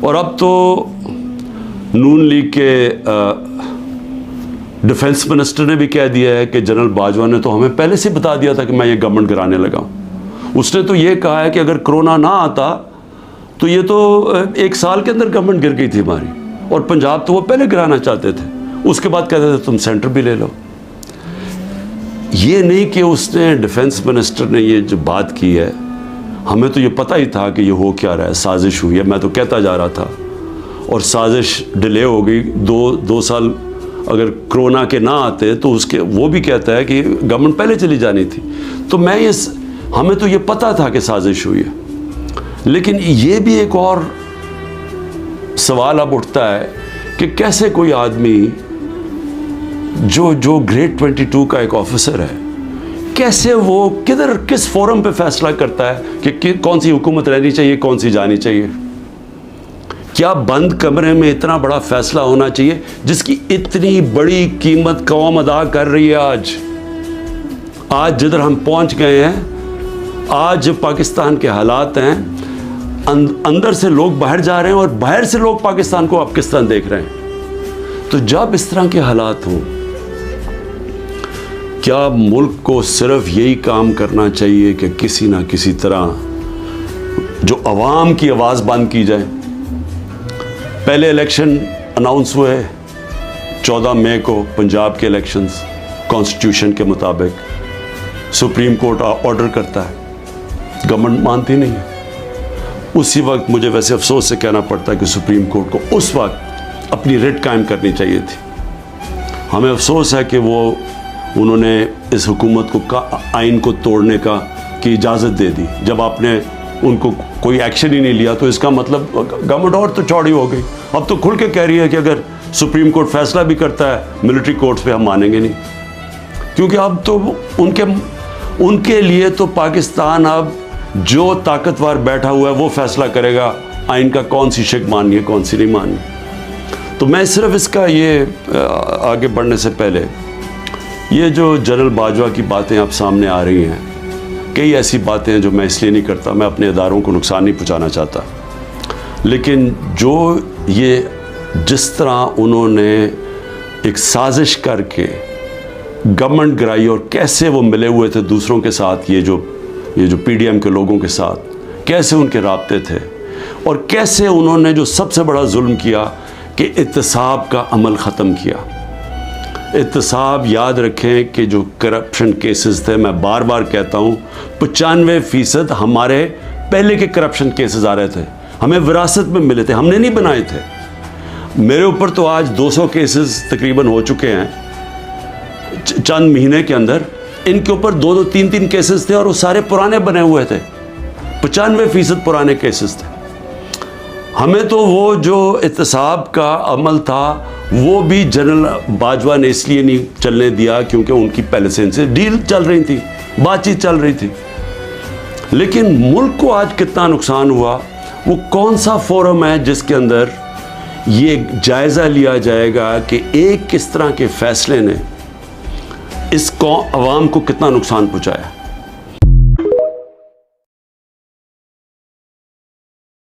और अब तो नून लीग के डिफेंस मिनिस्टर ने भी कह दिया है कि जनरल बाजवा ने तो हमें पहले से बता दिया था कि मैं ये गवर्नमेंट गिराने लगा हूँ। उसने तो ये कहा है कि अगर कोरोना ना आता तो ये तो 1 साल के अंदर गवर्नमेंट गिर गई थी हमारी, और पंजाब तो वो पहले गिराना चाहते थे, उसके बाद कहते थे तुम सेंटर भी ले लो। ये नहीं कि उसने डिफेंस मिनिस्टर ने ये जो बात की है, हमें तो ये पता ही था कि ये हो क्या रहा है, साजिश हुई है, मैं तो कहता जा रहा था, और साजिश डिले हो गई। दो साल अगर कोरोना के ना आते तो उसके वो भी कहता है कि गवर्नमेंट पहले चली जानी थी। तो हमें तो ये पता था कि साजिश हुई है, लेकिन ये भी एक और सवाल अब उठता है कि कैसे कोई आदमी जो ग्रेड 22 का एक ऑफिसर है, कैसे वो किस फोरम पे फैसला करता है कि कौन सी हुकूमत रहनी चाहिए, कौन सी जानी चाहिए। क्या बंद कमरे में इतना बड़ा फैसला होना चाहिए जिसकी इतनी बड़ी कीमत कौम अदा कर रही है। आज जिधर हम पहुंच गए हैं, आज पाकिस्तान के हालात हैं, अंदर से लोग बाहर जा रहे हैं और बाहर से लोग पाकिस्तान को अब किस तरह देख रहे हैं। तो जब इस तरह के हालात हों, क्या मुल्क को सिर्फ यही काम करना चाहिए कि किसी ना किसी तरह जो अवाम की आवाज़ बंद की जाए। पहले इलेक्शन अनाउंस हुए 14 मई को, पंजाब के इलेक्शंस कॉन्स्टिट्यूशन के मुताबिक, सुप्रीम कोर्ट ऑर्डर करता है, गवर्नमेंट मानती नहीं है। उसी वक्त मुझे वैसे अफसोस से कहना पड़ता है कि सुप्रीम कोर्ट को उस वक्त अपनी रिट कायम करनी चाहिए थी। हमें अफसोस है कि उन्होंने इस हुकूमत को आइन को तोड़ने की इजाज़त दे दी। जब आपने उनको कोई एक्शन ही नहीं लिया तो इसका मतलब गवर्नमेंट और तो चौड़ी हो गई। अब तो खुल के कह रही है कि अगर सुप्रीम कोर्ट फैसला भी करता है मिलिट्री कोर्ट्स पे हम मानेंगे नहीं, क्योंकि अब तो उनके लिए तो पाकिस्तान अब जो ताकतवर बैठा हुआ है वो फैसला करेगा आइन का कौन सी शिक माननी है, कौन सी नहीं माननी। तो मैं सिर्फ इसका ये आगे बढ़ने से पहले, ये जो जनरल बाजवा की बातें अब सामने आ रही हैं, कई ऐसी बातें हैं जो मैं इसलिए नहीं करता, मैं अपने इदारों को नुकसान नहीं पहुंचाना चाहता, लेकिन जो ये जिस तरह उन्होंने एक साजिश करके गवर्नमेंट गिराई और कैसे वो मिले हुए थे दूसरों के साथ, ये जो पीडीएम के लोगों के साथ कैसे उनके राब्ते थे, और कैसे उन्होंने जो सबसे बड़ा जुल्म किया कि इत्तेसाब का अमल ख़त्म किया। इत्तेसाब, याद रखें कि जो करप्शन केसेस थे, मैं बार बार कहता हूँ 95% हमारे पहले के करप्शन केसेस आ रहे थे, हमें विरासत में मिले थे, हमने नहीं बनाए थे। मेरे ऊपर तो आज 200 केसेस तकरीबन हो चुके हैं चंद महीने के अंदर। इनके ऊपर 2-2, 3-3 केसेस थे और वो सारे पुराने बने हुए थे, 95% पुराने केसेस थे। हमें तो वो जो इत्तेसाब का अमल था वो भी जनरल बाजवा ने इसलिए नहीं चलने दिया क्योंकि उनकी पहले से इनसे डील चल रही थी, बातचीत चल रही थी। लेकिन मुल्क को आज कितना नुकसान हुआ, वो कौन सा फोरम है जिसके अंदर ये जायज़ा लिया जाएगा कि एक किस तरह के फैसले ने इस आवाम को कितना नुकसान पहुंचाया।